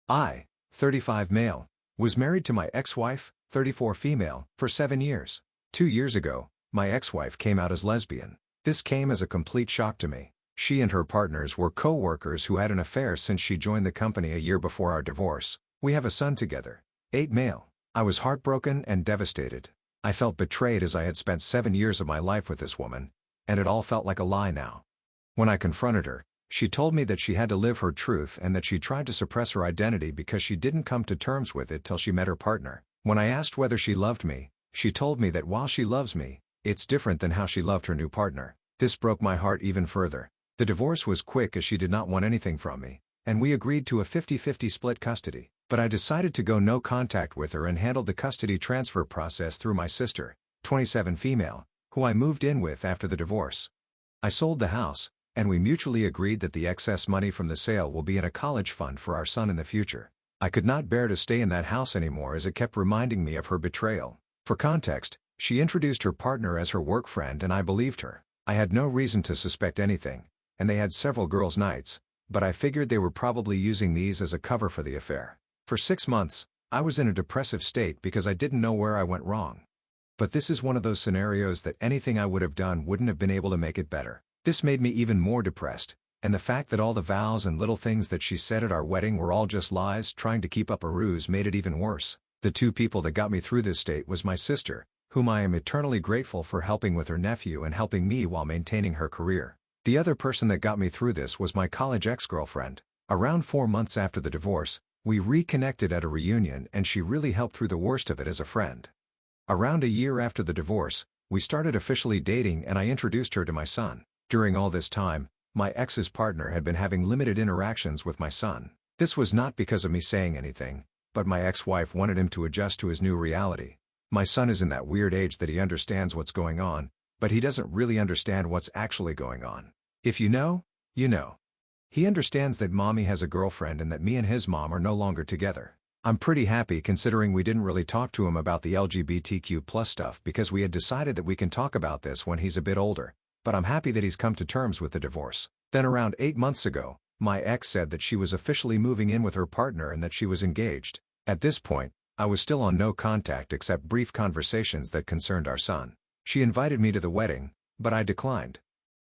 I, 35 male, was married to my ex-wife, 34 female, for 7 years. 2 years ago, my ex-wife came out as lesbian. This came as a complete shock to me. She and her partners were co-workers who had an affair since she joined the company a year before our divorce. We have a son together. 8 male. I was heartbroken and devastated. I felt betrayed as I had spent 7 years of my life with this woman, and it all felt like a lie now. When I confronted her, she told me that she had to live her truth and that she tried to suppress her identity because she didn't come to terms with it till she met her partner. When I asked whether she loved me, she told me that while she loves me, it's different than how she loved her new partner. This broke my heart even further. The divorce was quick as she did not want anything from me, and we agreed to a 50-50 split custody. But I decided to go no contact with her and handled the custody transfer process through my sister, 27 female, who I moved in with after the divorce. I sold the house, and we mutually agreed that the excess money from the sale will be in a college fund for our son in the future. I could not bear to stay in that house anymore as it kept reminding me of her betrayal. For context, she introduced her partner as her work friend and I believed her. I had no reason to suspect anything, and they had several girls' nights, but I figured they were probably using these as a cover for the affair. For 6 months, I was in a depressive state because I didn't know where I went wrong. But this is one of those scenarios that anything I would have done wouldn't have been able to make it better. This made me even more depressed, and the fact that all the vows and little things that she said at our wedding were all just lies trying to keep up a ruse made it even worse. The two people that got me through this state was my sister, whom I am eternally grateful for helping with her nephew and helping me while maintaining her career. The other person that got me through this was my college ex-girlfriend. Around 4 months after the divorce, we reconnected at a reunion and she really helped through the worst of it as a friend. Around a year after the divorce, we started officially dating and I introduced her to my son. During all this time, my ex's partner had been having limited interactions with my son. This was not because of me saying anything, but my ex-wife wanted him to adjust to his new reality. My son is in that weird age that he understands what's going on, but he doesn't really understand what's actually going on. If you know, you know. He understands that mommy has a girlfriend and that me and his mom are no longer together. I'm pretty happy considering we didn't really talk to him about the LGBTQ+ stuff because we had decided that we can talk about this when he's a bit older, but I'm happy that he's come to terms with the divorce. Then around 8 months ago, my ex said that she was officially moving in with her partner and that she was engaged. At this point, I was still on no contact except brief conversations that concerned our son. She invited me to the wedding, but I declined.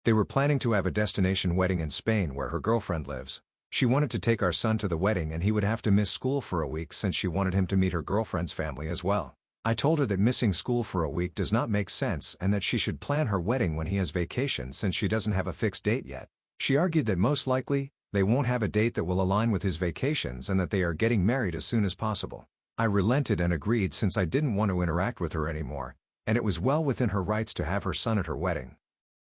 They were planning to have a destination wedding in Spain where her girlfriend lives. She wanted to take our son to the wedding and he would have to miss school for a week since she wanted him to meet her girlfriend's family as well. I told her that missing school for a week does not make sense and that she should plan her wedding when he has vacation since she doesn't have a fixed date yet. She argued that most likely, they won't have a date that will align with his vacations and that they are getting married as soon as possible. I relented and agreed since I didn't want to interact with her anymore, and it was well within her rights to have her son at her wedding.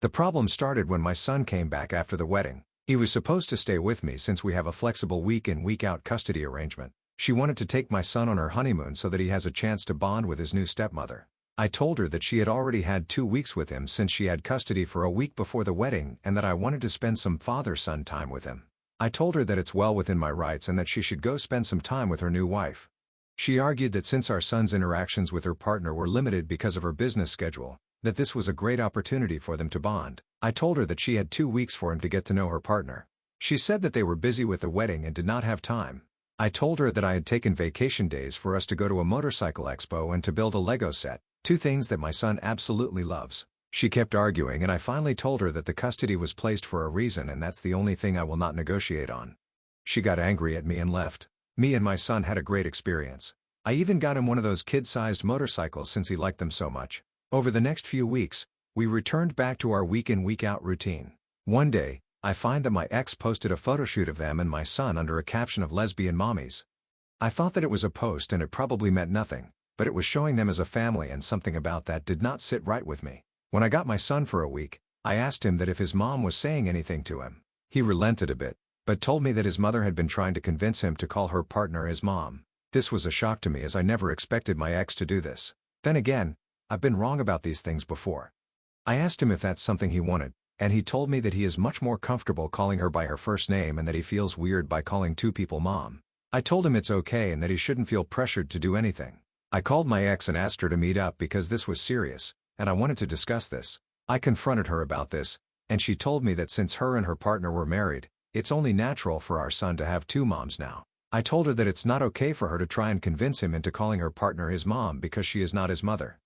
The problem started when my son came back after the wedding. He was supposed to stay with me since we have a flexible week-in week-out custody arrangement. She wanted to take my son on her honeymoon so that he has a chance to bond with his new stepmother. I told her that she had already had 2 weeks with him since she had custody for a week before the wedding and that I wanted to spend some father-son time with him. I told her that it's well within my rights and that she should go spend some time with her new wife. She argued that since our son's interactions with her partner were limited because of her business schedule, that this was a great opportunity for them to bond. I told her that she had 2 weeks for him to get to know her partner. She said that they were busy with the wedding and did not have time. I told her that I had taken vacation days for us to go to a motorcycle expo and to build a Lego set, 2 things that my son absolutely loves. She kept arguing and I finally told her that the custody was placed for a reason and that's the only thing I will not negotiate on. She got angry at me and left. Me and my son had a great experience. I even got him one of those kid-sized motorcycles since he liked them so much. Over the next few weeks, we returned back to our week-in week-out routine. One day, I find that my ex posted a photoshoot of them and my son under a caption of lesbian mommies. I thought that it was a post and it probably meant nothing, but it was showing them as a family and something about that did not sit right with me. When I got my son for a week, I asked him that if his mom was saying anything to him. He relented a bit, but told me that his mother had been trying to convince him to call her partner his mom. This was a shock to me as I never expected my ex to do this. Then again, I've been wrong about these things before. I asked him if that's something he wanted, and he told me that he is much more comfortable calling her by her first name and that he feels weird by calling 2 people mom. I told him it's okay and that he shouldn't feel pressured to do anything. I called my ex and asked her to meet up because this was serious, and I wanted to discuss this. I confronted her about this, and she told me that since her and her partner were married, it's only natural for our son to have 2 moms now. I told her that it's not okay for her to try and convince him into calling her partner his mom because she is not his mother.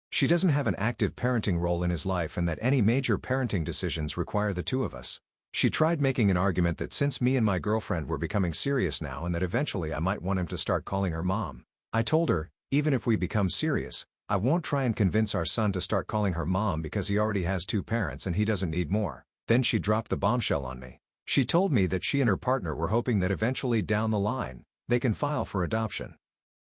She doesn't have an active parenting role in his life and that any major parenting decisions require the two of us. She tried making an argument that since me and my girlfriend were becoming serious now and that eventually I might want him to start calling her mom. I told her, even if we become serious, I won't try and convince our son to start calling her mom because he already has two parents and he doesn't need more. Then she dropped the bombshell on me. She told me that she and her partner were hoping that eventually down the line, they can file for adoption.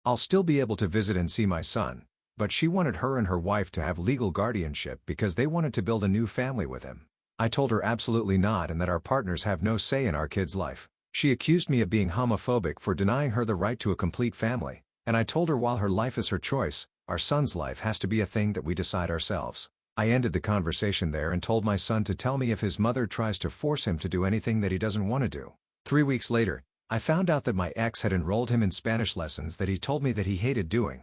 I'll still be able to visit and see my son, but she wanted her and her wife to have legal guardianship because they wanted to build a new family with him. I told her absolutely not and that our partners have no say in our kid's life. She accused me of being homophobic for denying her the right to a complete family, and I told her while her life is her choice, our son's life has to be a thing that we decide ourselves. I ended the conversation there and told my son to tell me if his mother tries to force him to do anything that he doesn't want to do. 3 weeks later, I found out that my ex had enrolled him in Spanish lessons that he told me that he hated doing.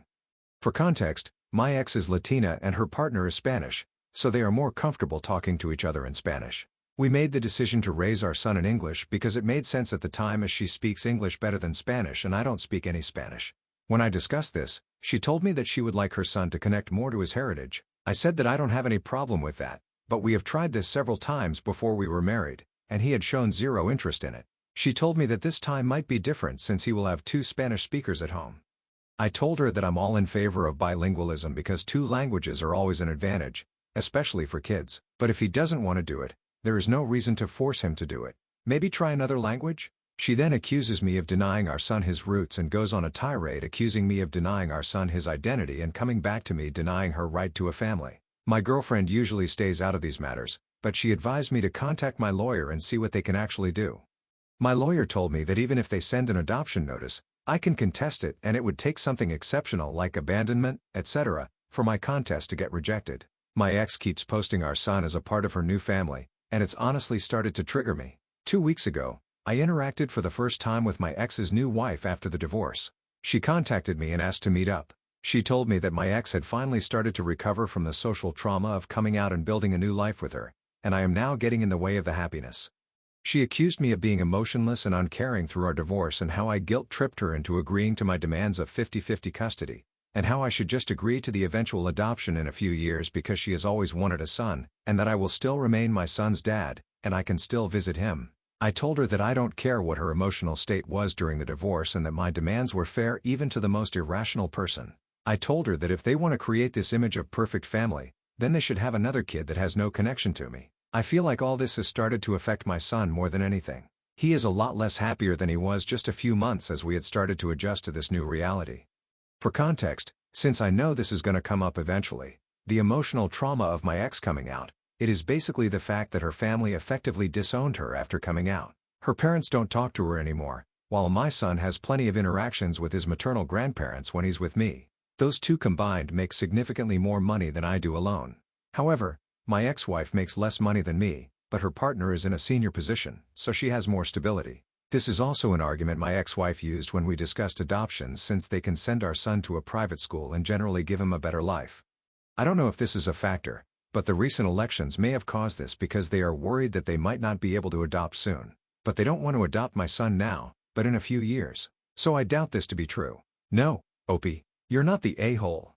For context, my ex is Latina and her partner is Spanish, so they are more comfortable talking to each other in Spanish. We made the decision to raise our son in English because it made sense at the time as she speaks English better than Spanish and I don't speak any Spanish. When I discussed this, she told me that she would like her son to connect more to his heritage. I said that I don't have any problem with that, but we have tried this several times before we were married, and he had shown zero interest in it. She told me that this time might be different since he will have two Spanish speakers at home. I told her that I'm all in favor of bilingualism because two languages are always an advantage, especially for kids, but if he doesn't want to do it, there is no reason to force him to do it. Maybe try another language? She then accuses me of denying our son his roots and goes on a tirade accusing me of denying our son his identity and coming back to me denying her right to a family. My girlfriend usually stays out of these matters, but she advised me to contact my lawyer and see what they can actually do. My lawyer told me that even if they send an adoption notice, I can contest it and it would take something exceptional like abandonment, etc., for my contest to get rejected. My ex keeps posting our son as a part of her new family, and it's honestly started to trigger me. 2 weeks ago, I interacted for the first time with my ex's new wife after the divorce. She contacted me and asked to meet up. She told me that my ex had finally started to recover from the social trauma of coming out and building a new life with her, and I am now getting in the way of the happiness. She accused me of being emotionless and uncaring through our divorce and how I guilt-tripped her into agreeing to my demands of 50-50 custody, and how I should just agree to the eventual adoption in a few years because she has always wanted a son, and that I will still remain my son's dad, and I can still visit him. I told her that I don't care what her emotional state was during the divorce and that my demands were fair even to the most irrational person. I told her that if they want to create this image of perfect family, then they should have another kid that has no connection to me. I feel like all this has started to affect my son more than anything. He is a lot less happier than he was just a few months as we had started to adjust to this new reality. For context, since I know this is going to come up eventually, the emotional trauma of my ex coming out, it is basically the fact that her family effectively disowned her after coming out. Her parents don't talk to her anymore, while my son has plenty of interactions with his maternal grandparents when he's with me. Those two combined make significantly more money than I do alone. However, my ex-wife makes less money than me, but her partner is in a senior position, so she has more stability. This is also an argument my ex-wife used when we discussed adoptions since they can send our son to a private school and generally give him a better life. I don't know if this is a factor, but the recent elections may have caused this because they are worried that they might not be able to adopt soon. But they don't want to adopt my son now, but in a few years. So I doubt this to be true. No, Opie, you're not the a-hole.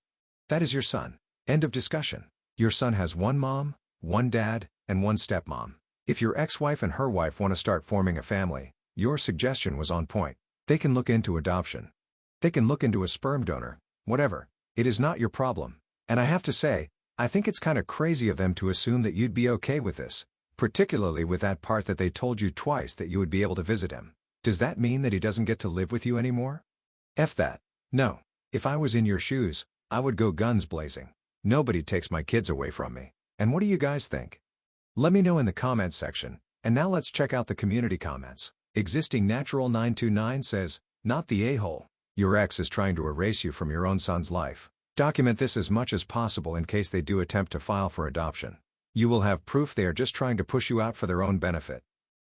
That is your son. End of discussion. Your son has one mom, one dad, and one stepmom. If your ex-wife and her wife want to start forming a family, your suggestion was on point. They can look into adoption. They can look into a sperm donor, whatever. It is not your problem. And I have to say, I think it's kind of crazy of them to assume that you'd be okay with this, particularly with that part that they told you twice that you would be able to visit him. Does that mean that he doesn't get to live with you anymore? F that. No. If I was in your shoes, I would go guns blazing. Nobody takes my kids away from me. And what do you guys think? Let me know in the comments section, and now let's check out the community comments. Existing Natural 929 says, not the a-hole. Your ex is trying to erase you from your own son's life. Document this as much as possible in case they do attempt to file for adoption. You will have proof they are just trying to push you out for their own benefit.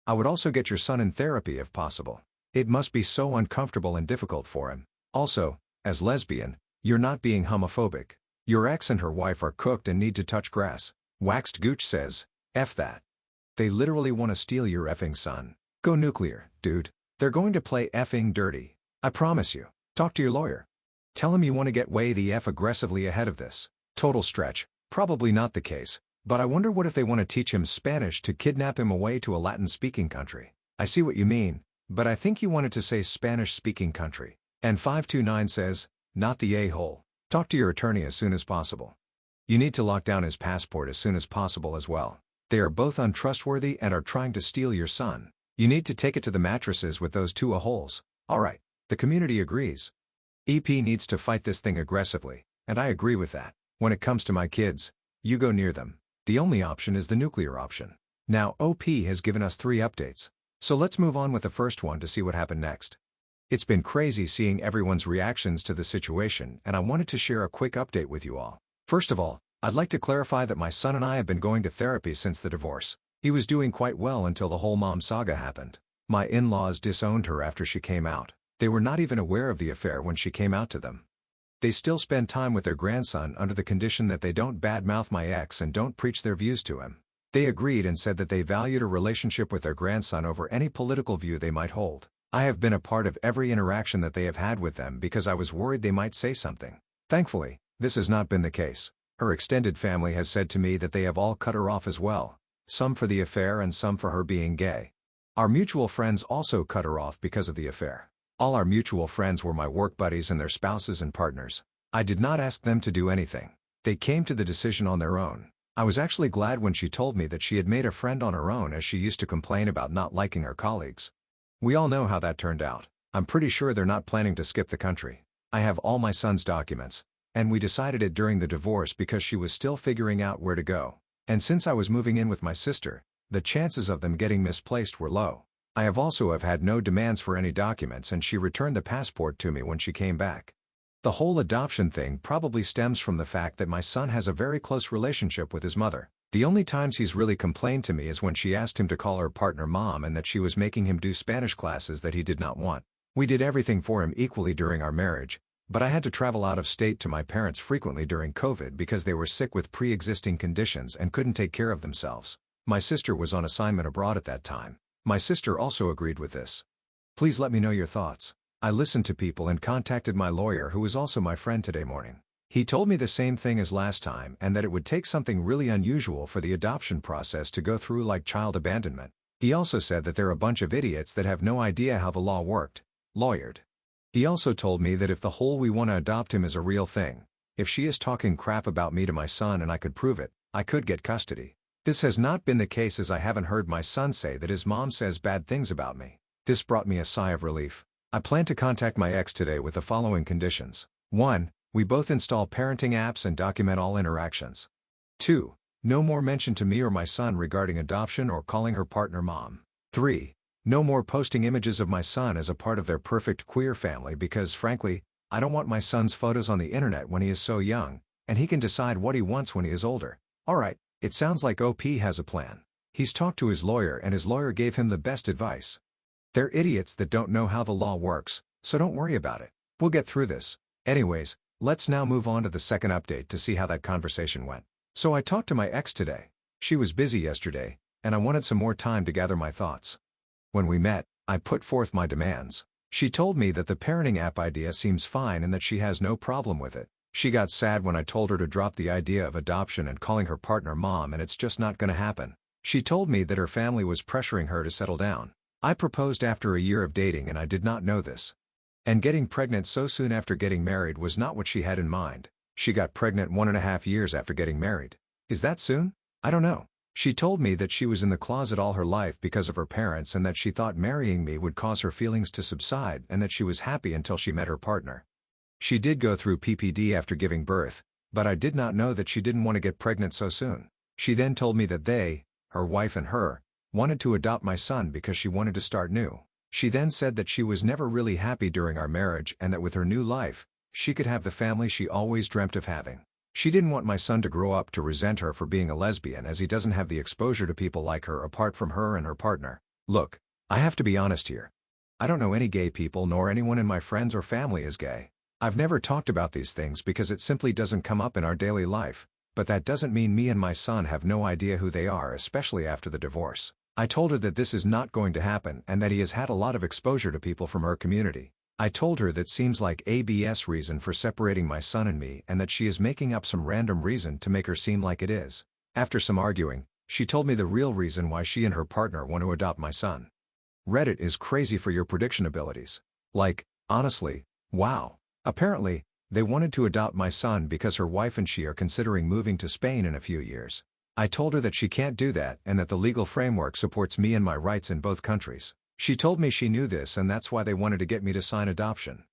I would also get your son in therapy if possible. It must be so uncomfortable and difficult for him. Also, as lesbian, you're not being homophobic. Your ex and her wife are cooked and need to touch grass. Waxed Gooch says, F that. They literally want to steal your effing son. Go nuclear, dude. They're going to play effing dirty. I promise you. Talk to your lawyer. Tell him you want to get way the F aggressively ahead of this. Total stretch. Probably not the case. But I wonder what if they want to teach him Spanish to kidnap him away to a Latin-speaking country. I see what you mean, but I think you wanted to say Spanish-speaking country. And 529 says, not the a-hole. Talk to your attorney as soon as possible. You need to lock down his passport as soon as possible as well. They are both untrustworthy and are trying to steal your son. You need to take it to the mattresses with those two a-holes. Alright, the community agrees. EP needs to fight this thing aggressively, and I agree with that. When it comes to my kids, you go near them. The only option is the nuclear option. Now OP has given us 3 updates. So let's move on with the first one to see what happened next. It's been crazy seeing everyone's reactions to the situation, and I wanted to share a quick update with you all. First of all, I'd like to clarify that my son and I have been going to therapy since the divorce. He was doing quite well until the whole mom saga happened. My in-laws disowned her after she came out. They were not even aware of the affair when she came out to them. They still spend time with their grandson under the condition that they don't badmouth my ex and don't preach their views to him. They agreed and said that they valued a relationship with their grandson over any political view they might hold. I have been a part of every interaction that they have had with them because I was worried they might say something. Thankfully, this has not been the case. Her extended family has said to me that they have all cut her off as well, some for the affair and some for her being gay. Our mutual friends also cut her off because of the affair. All our mutual friends were my work buddies and their spouses and partners. I did not ask them to do anything. They came to the decision on their own. I was actually glad when she told me that she had made a friend on her own, as she used to complain about not liking her colleagues. We all know how that turned out. I'm pretty sure they're not planning to skip the country. I have all my son's documents, and we decided it during the divorce because she was still figuring out where to go. And since I was moving in with my sister, the chances of them getting misplaced were low. I have had no demands for any documents, and she returned the passport to me when she came back. The whole adoption thing probably stems from the fact that my son has a very close relationship with his mother. The only times he's really complained to me is when she asked him to call her partner mom and that she was making him do Spanish classes that he did not want. We did everything for him equally during our marriage, but I had to travel out of state to my parents frequently during COVID because they were sick with pre-existing conditions and couldn't take care of themselves. My sister was on assignment abroad at that time. My sister also agreed with this. Please let me know your thoughts. I listened to people and contacted my lawyer, who is also my friend, today morning. He told me the same thing as last time, and that it would take something really unusual for the adoption process to go through, like child abandonment. He also said that they're a bunch of idiots that have no idea how the law worked. Lawyered. He also told me that if the whole "we want to adopt him" is a real thing, if she is talking crap about me to my son and I could prove it, I could get custody. This has not been the case, as I haven't heard my son say that his mom says bad things about me. This brought me a sigh of relief. I plan to contact my ex today with the following conditions. 1. We both install parenting apps and document all interactions. 2. No more mention to me or my son regarding adoption or calling her partner mom. 3. No more posting images of my son as a part of their perfect queer family, because frankly, I don't want my son's photos on the internet when he is so young, and he can decide what he wants when he is older. Alright, it sounds like OP has a plan. He's talked to his lawyer and his lawyer gave him the best advice. They're idiots that don't know how the law works, so don't worry about it. We'll get through this. Anyways, let's now move on to the second update to see how that conversation went. So I talked to my ex today. She was busy yesterday, and I wanted some more time to gather my thoughts. When we met, I put forth my demands. She told me that the parenting app idea seems fine and that she has no problem with it. She got sad when I told her to drop the idea of adoption and calling her partner mom, and it's just not gonna happen. She told me that her family was pressuring her to settle down. I proposed after a year of dating and I did not know this. And getting pregnant so soon after getting married was not what she had in mind. She got pregnant 1.5 years after getting married. Is that soon? I don't know. She told me that she was in the closet all her life because of her parents and that she thought marrying me would cause her feelings to subside, and that she was happy until she met her partner. She did go through PPD after giving birth, but I did not know that she didn't want to get pregnant so soon. She then told me that they, her wife and her, wanted to adopt my son because she wanted to start new. She then said that she was never really happy during our marriage and that with her new life, she could have the family she always dreamt of having. She didn't want my son to grow up to resent her for being a lesbian, as he doesn't have the exposure to people like her apart from her and her partner. Look, I have to be honest here. I don't know any gay people, nor anyone in my friends or family is gay. I've never talked about these things because it simply doesn't come up in our daily life, but that doesn't mean me and my son have no idea who they are, especially after the divorce. I told her that this is not going to happen and that he has had a lot of exposure to people from her community. I told her that seems like ABS reason for separating my son and me and that she is making up some random reason to make her seem like it is. After some arguing, she told me the real reason why she and her partner want to adopt my son. Reddit is crazy for your prediction abilities. Like, honestly, wow. Apparently, they wanted to adopt my son because her wife and she are considering moving to Spain in a few years. I told her that she can't do that and that the legal framework supports me and my rights in both countries. She told me she knew this and that's why they wanted to get me to sign adoption.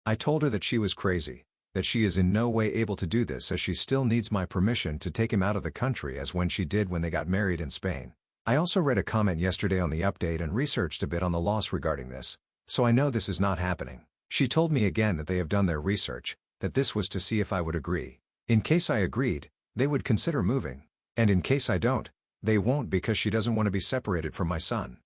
I told her that she was crazy, that she is in no way able to do this as she still needs my permission to take him out of the country as when she did when they got married in Spain. I also read a comment yesterday on the update and researched a bit on the laws regarding this, so I know this is not happening. She told me again that they have done their research, that this was to see if I would agree. In case I agreed, they would consider moving. And in case I don't, they won't because she doesn't want to be separated from my son.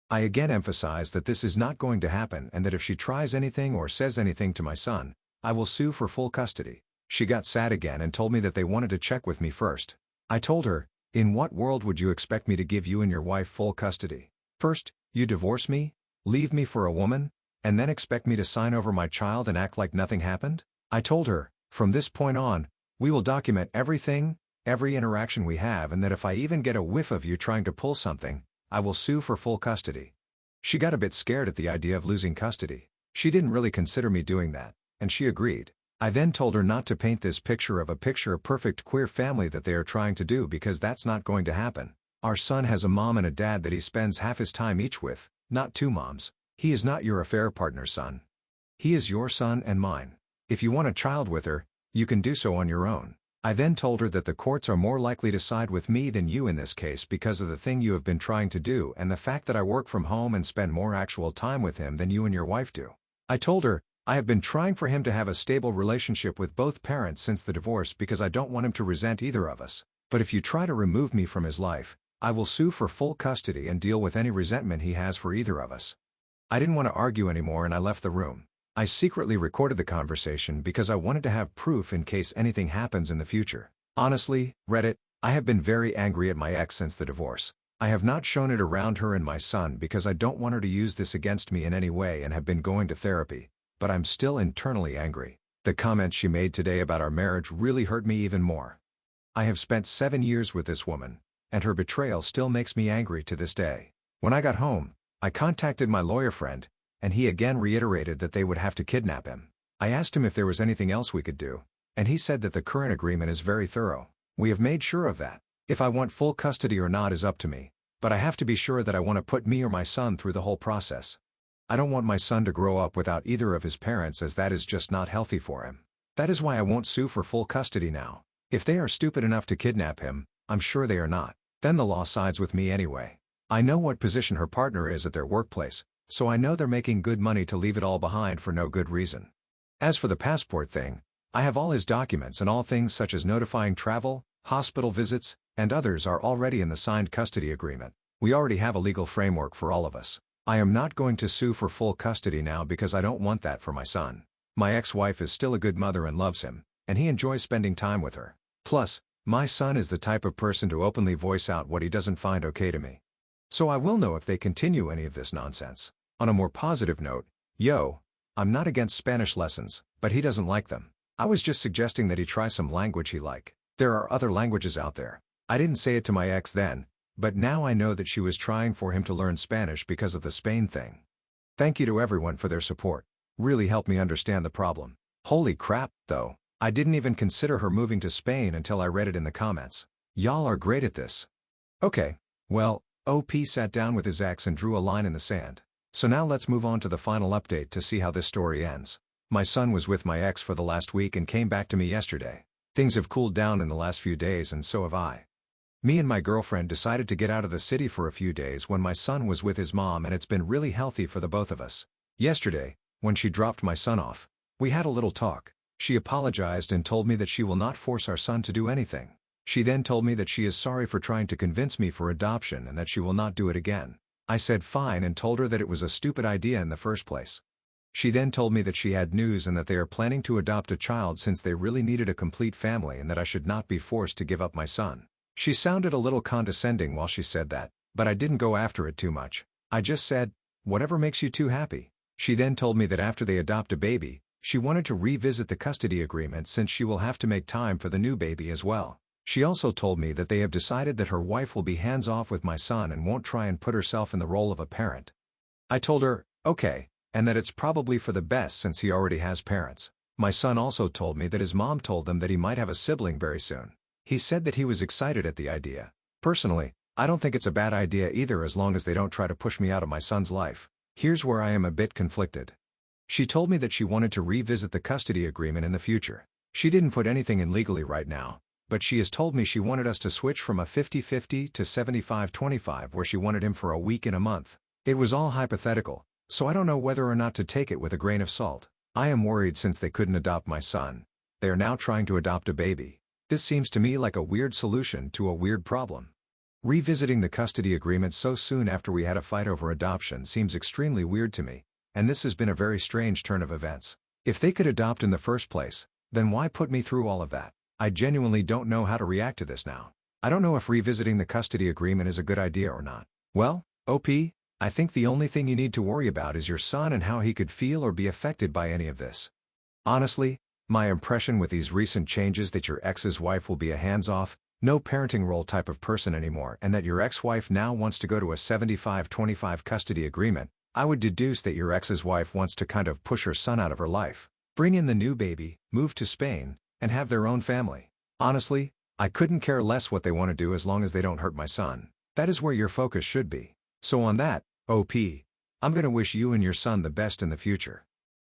I again emphasize that this is not going to happen and that if she tries anything or says anything to my son, I will sue for full custody. She got sad again and told me that they wanted to check with me first. I told her, in what world would you expect me to give you and your wife full custody? First, you divorce me, leave me for a woman, and then expect me to sign over my child and act like nothing happened? I told her, from this point on, we will document everything, every interaction we have, and that if I even get a whiff of you trying to pull something, I will sue for full custody. She got a bit scared at the idea of losing custody. She didn't really consider me doing that, and she agreed. I then told her not to paint this picture of a perfect queer family that they are trying to do because that's not going to happen. Our son has a mom and a dad that he spends half his time each with, not two moms. He is not your affair partner's son. He is your son and mine. If you want a child with her, you can do so on your own. I then told her that the courts are more likely to side with me than you in this case because of the thing you have been trying to do and the fact that I work from home and spend more actual time with him than you and your wife do. I told her, I have been trying for him to have a stable relationship with both parents since the divorce because I don't want him to resent either of us. But if you try to remove me from his life, I will sue for full custody and deal with any resentment he has for either of us. I didn't want to argue anymore and I left the room. I secretly recorded the conversation because I wanted to have proof in case anything happens in the future. Honestly, Reddit, I have been very angry at my ex since the divorce. I have not shown it around her and my son because I don't want her to use this against me in any way and have been going to therapy, but I'm still internally angry. The comments she made today about our marriage really hurt me even more. I have spent 7 years with this woman, and her betrayal still makes me angry to this day. When I got home, I contacted my lawyer friend, and he again reiterated that they would have to kidnap him. I asked him if there was anything else we could do, and he said that the current agreement is very thorough. We have made sure of that. If I want full custody or not is up to me, but I have to be sure that I want to put me or my son through the whole process. I don't want my son to grow up without either of his parents as that is just not healthy for him. That is why I won't sue for full custody now. If they are stupid enough to kidnap him, I'm sure they are not. Then the law sides with me anyway. I know what position her partner is at their workplace, so I know they're making good money to leave it all behind for no good reason. As for the passport thing, I have all his documents and all things such as notifying travel, hospital visits, and others are already in the signed custody agreement. We already have a legal framework for all of us. I am not going to sue for full custody now because I don't want that for my son. My ex-wife is still a good mother and loves him, and he enjoys spending time with her. Plus, my son is the type of person to openly voice out what he doesn't find okay to me. So I will know if they continue any of this nonsense. On a more positive note, I'm not against Spanish lessons, but he doesn't like them. I was just suggesting that he try some language he like. There are other languages out there. I didn't say it to my ex then, but now I know that she was trying for him to learn Spanish because of the Spain thing. Thank you to everyone for their support. Really helped me understand the problem. Holy crap, though, I didn't even consider her moving to Spain until I read it in the comments. Y'all are great at this. Okay, well, OP sat down with his ex and drew a line in the sand. So now let's move on to the final update to see how this story ends. My son was with my ex for the last week and came back to me yesterday. Things have cooled down in the last few days and so have I. Me and my girlfriend decided to get out of the city for a few days when my son was with his mom and it's been really healthy for the both of us. Yesterday, when she dropped my son off, we had a little talk. She apologized and told me that she will not force our son to do anything. She then told me that she is sorry for trying to convince me for adoption and that she will not do it again. I said fine and told her that it was a stupid idea in the first place. She then told me that she had news and that they are planning to adopt a child since they really needed a complete family and that I should not be forced to give up my son. She sounded a little condescending while she said that, but I didn't go after it too much. I just said, whatever makes you two happy. She then told me that after they adopt a baby, she wanted to revisit the custody agreement since she will have to make time for the new baby as well. She also told me that they have decided that her wife will be hands-off with my son and won't try and put herself in the role of a parent. I told her, okay, and that it's probably for the best since he already has parents. My son also told me that his mom told them that he might have a sibling very soon. He said that he was excited at the idea. Personally, I don't think it's a bad idea either as long as they don't try to push me out of my son's life. Here's where I am a bit conflicted. She told me that she wanted to revisit the custody agreement in the future. She didn't put anything in legally right now, but she has told me she wanted us to switch from a 50-50 to 75-25 where she wanted him for a week and a month. It was all hypothetical, so I don't know whether or not to take it with a grain of salt. I am worried since they couldn't adopt my son. They are now trying to adopt a baby. This seems to me like a weird solution to a weird problem. Revisiting the custody agreement so soon after we had a fight over adoption seems extremely weird to me, and this has been a very strange turn of events. If they could adopt in the first place, then why put me through all of that? I genuinely don't know how to react to this now. I don't know if revisiting the custody agreement is a good idea or not. Well, OP, I think the only thing you need to worry about is your son and how he could feel or be affected by any of this. Honestly, my impression with these recent changes that your ex's wife will be a hands-off, no parenting role type of person anymore and that your ex-wife now wants to go to a 75-25 custody agreement, I would deduce that your ex's wife wants to kind of push her son out of her life, bring in the new baby, move to Spain, and have their own family. Honestly, I couldn't care less what they want to do as long as they don't hurt my son. That is where your focus should be. So on that, OP, I'm gonna wish you and your son the best in the future.